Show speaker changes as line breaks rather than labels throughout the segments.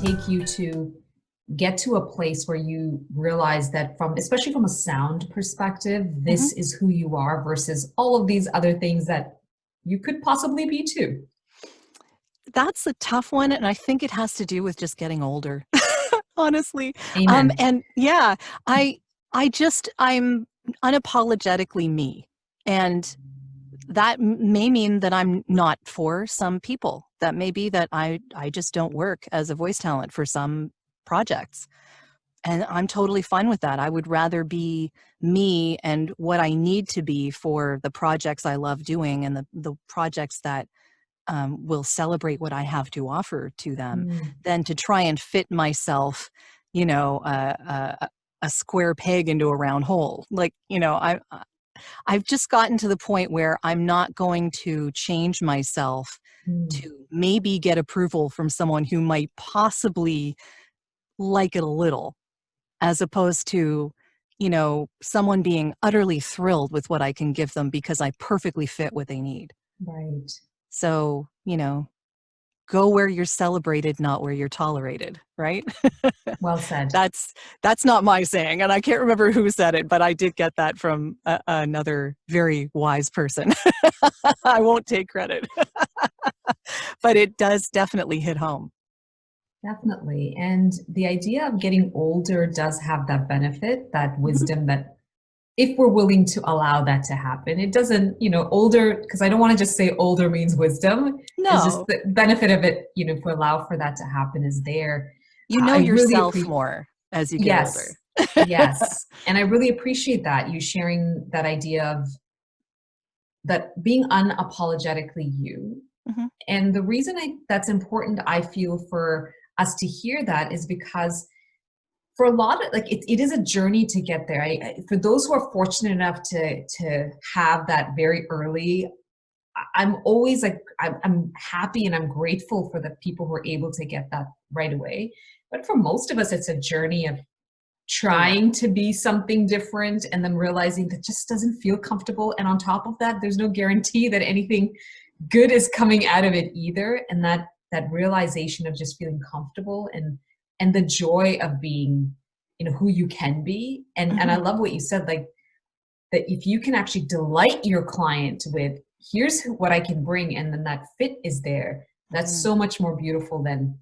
take you to get to a place where you realize that especially from a sound perspective,
Mhm.
this is who you are versus all of these other things that you could possibly be too?
That's a tough one, and I think it has to do with just getting older, honestly.
Amen.
And yeah, I I'm unapologetically me, and that may mean that I'm not for some people. That may be that I just don't work as a voice talent for some projects, and I'm totally fine with that. I would rather be me and what I need to be for the projects I love doing and the projects that will celebrate what I have to offer to them,
Mm,
than to try and fit myself, you know, a square peg into a round hole. Like, I've just gotten to the point where I'm not going to change myself
mm.
to maybe get approval from someone who might possibly like it a little, as opposed to, someone being utterly thrilled with what I can give them because I perfectly fit what they need.
Right.
So, go where you're celebrated, not where you're tolerated, right?
Well said.
That's not my saying, and I can't remember who said it, but I did get that from another very wise person. I won't take credit, but it does definitely hit home.
Definitely. And the idea of getting older does have that benefit, that
Mhm.
wisdom that if we're willing to allow that to happen, it doesn't, older, because I don't want to just say older means wisdom. It's just
No,
the benefit of it, if we allow for that to happen is there.
you know
I really
yourself
appreciate,
more as you get older.
yes, yes. And I really appreciate that, you sharing that idea of that being unapologetically you.
Mhm.
And the reason that's important, I feel, for us to hear that is because for a lot of it is a journey to get there. For those who are fortunate enough to have that very early, I'm always like I'm happy and I'm grateful for the people who are able to get that right away. But for most of us, it's a journey of
Oh, yeah.
trying to be something different and then realizing that just doesn't feel comfortable. And on top of that, there's no guarantee that anything good is coming out of it either. And that realization of just feeling comfortable and the joy of being, who you can be. And I
Mhm.
love what you said, like that if you can actually delight your client with here's what I can bring, and then that fit is there, that's
Mhm.
so much more beautiful than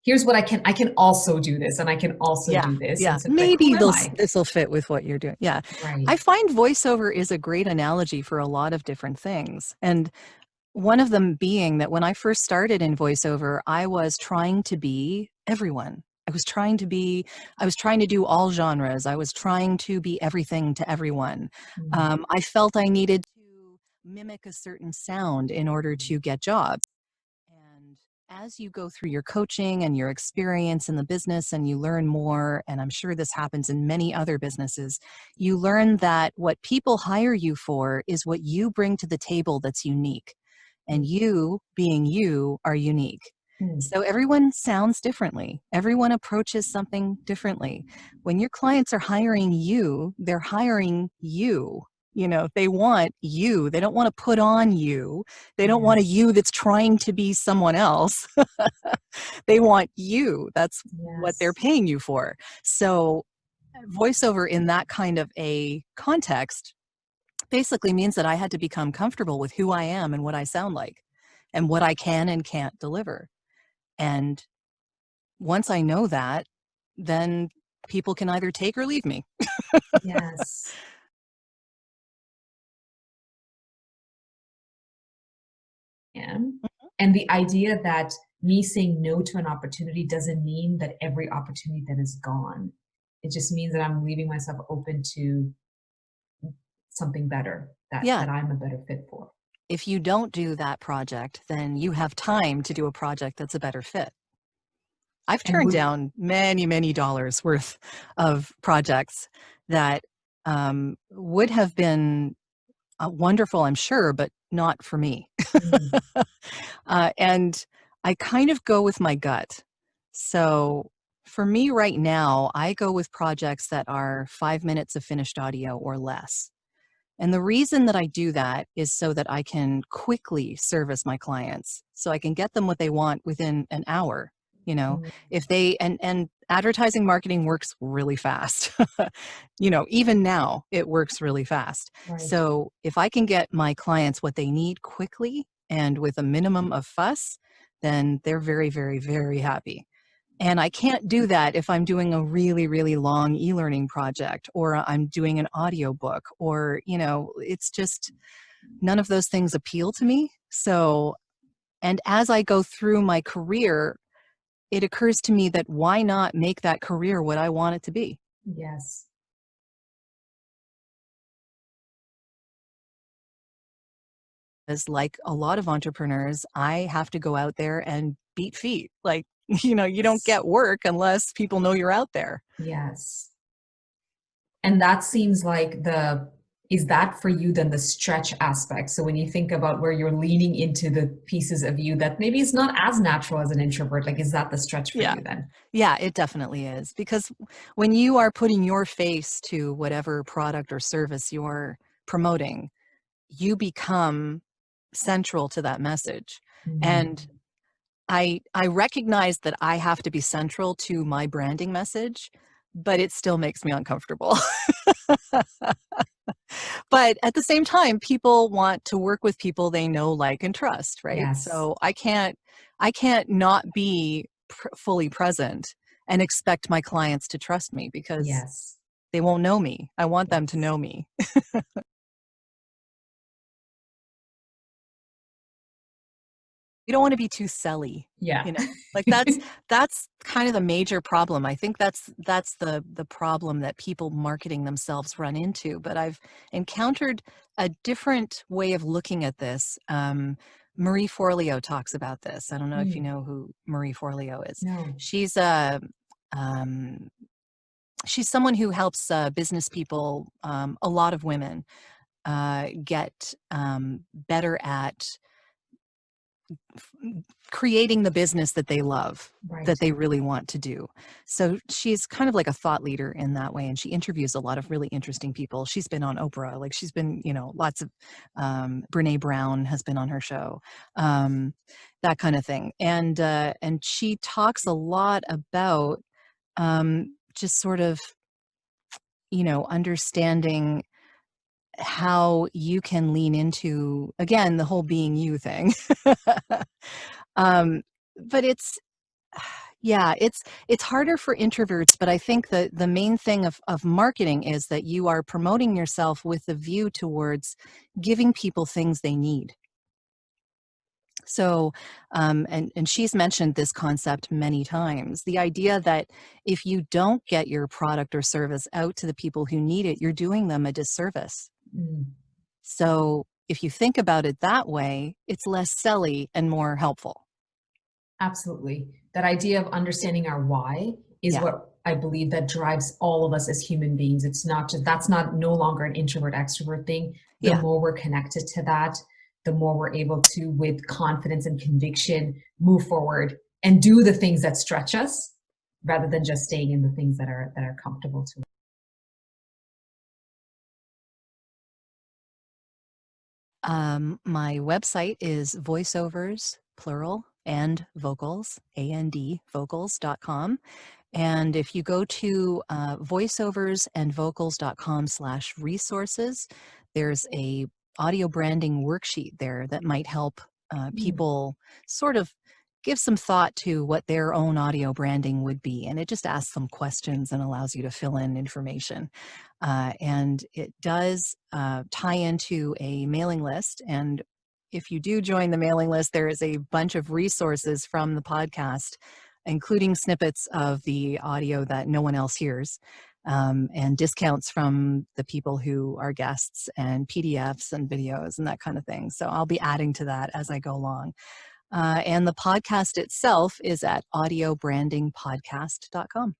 here's what I can also do this and I can also
Yeah,
do this.
yeah.
And so it's like, who
Maybe
am I?
this'll fit with what you're doing. Yeah.
Right.
I find voiceover is a great analogy for a lot of different things. And one of them being that when I first started in voiceover, I was trying to be everyone. I was trying to do all genres. I was trying to be everything to everyone.
Mm,
I felt I needed to mimic a certain sound in order to get jobs. And as you go through your coaching and your experience in the business and you learn more, and I'm sure this happens in many other businesses, you learn that what people hire you for is what you bring to the table that's unique. And
mm,
you, being you, are unique.
mm.
So everyone sounds differently. Everyone approaches something differently. When your clients are hiring you, they're hiring you. They want you. They don't want to put on you. They don't want a
Yes.
you that's trying to be someone else. They want you. That's what they're
Yes.
paying you for. So voiceover in that kind of a context basically means that I had to become comfortable with who I am and what I sound like and what I can and can't deliver. And once I know that, then people can either take or leave me.
Yes. Am. And the idea that me saying no to an opportunity doesn't mean that every opportunity then is gone. It just means that I'm leaving myself open to something better that
Yeah.
I'm a better fit for.
If you don't do that project, then you have time to do a project that's a better fit. I've
And
turned
would
down many, many dollars worth of projects that would have been wonderful, I'm sure, but not for me.
mm,
And I kind of go with my gut. So for me right now, I go with projects that are 5 minutes of finished audio or less. And the reason that I do that is so that I can quickly service my clients, so I can get them what they want within an hour. You know,
Mm,
if they, and advertising marketing works really fast. You know, even now it works really fast.
right.
So if I can get my clients what they need quickly and with a minimum of fuss, then they're very, very, very happy. And I can't do that if I'm doing a really, really long e-learning project, or I'm doing an audiobook, or, you know, it's just none of those things appeal to me. So, and as I go through my career, it occurs to me that why not make that career what I want it to be?
Yes.
As like a lot of entrepreneurs, I have to go out there and beat feet. Like, you know, you don't
Yes.
get work unless people know you're out there.
Yes. And that seems like is that for you then the stretch aspect? So when you think about where you're leaning into the pieces of you that maybe is not as natural as an introvert, like is that the stretch for
Yeah.
you then?
Yeah, it definitely is. Because when you are putting your face to whatever product or service you're promoting, you become central to that message. And
Mm,
I recognize that I have to be central to my branding message, but it still makes me uncomfortable. But at the same time, people want to work with people they know, like, and trust, right?
yes.
So I can't not be fully present and expect my clients to trust me, because
Yes.
they won't know me. I want them to
Yes.
know me. You don't want to be too selly,
Yeah.
you know? Like that's kind of the major problem. I think that's the problem that people marketing themselves run into. But I've encountered a different way of looking at this. Marie Forleo talks about this. I don't know if you
Mm,
know who Marie Forleo is.
no.
She's a um, she's someone who helps business people, a lot of women, get better at creating the business that they love,
Right.
that they really want to do. So she's kind of like a thought leader in that way, and she interviews a lot of really interesting people. She's been on Oprah, like she's been, you know, lots of Brene Brown has been on her show, um, that kind of thing. And she talks a lot about just sort of, you know, understanding how you can lean into, again, the whole being you thing. um, but yeah, it's harder for introverts, but I think that the main thing of marketing is that you are promoting yourself with a view towards giving people things they need. So, and she's mentioned this concept many times, the idea that if you don't get your product or service out to the people who need it, you're doing them a disservice.
Mm,
So if you think about it that way, it's less selly and more helpful.
absolutely. That idea of understanding our why is
Yeah.
what I believe that drives all of us as human beings. It's not just, that's not no longer an introvert extrovert thing. The
Yeah.
more we're connected to that, the more we're able to, with confidence and conviction, move forward and do the things that stretch us rather than just staying in the things that are comfortable to.
My website is voiceovers, plural, and vocals, A-N-D, vocals.com. And if you go to voiceoversandvocals.com/resources, there's a audio branding worksheet there that might help
Mm,
people sort of give some thought to what their own audio branding would be. And it just asks them questions and allows you to fill in information. And it does tie into a mailing list. And if you do join the mailing list, there is a bunch of resources from the podcast, including snippets of the audio that no one else hears, and discounts from the people who are guests, and PDFs and videos and that kind of thing. So I'll be adding to that as I go along. And the podcast itself is at audiobrandingpodcast.com.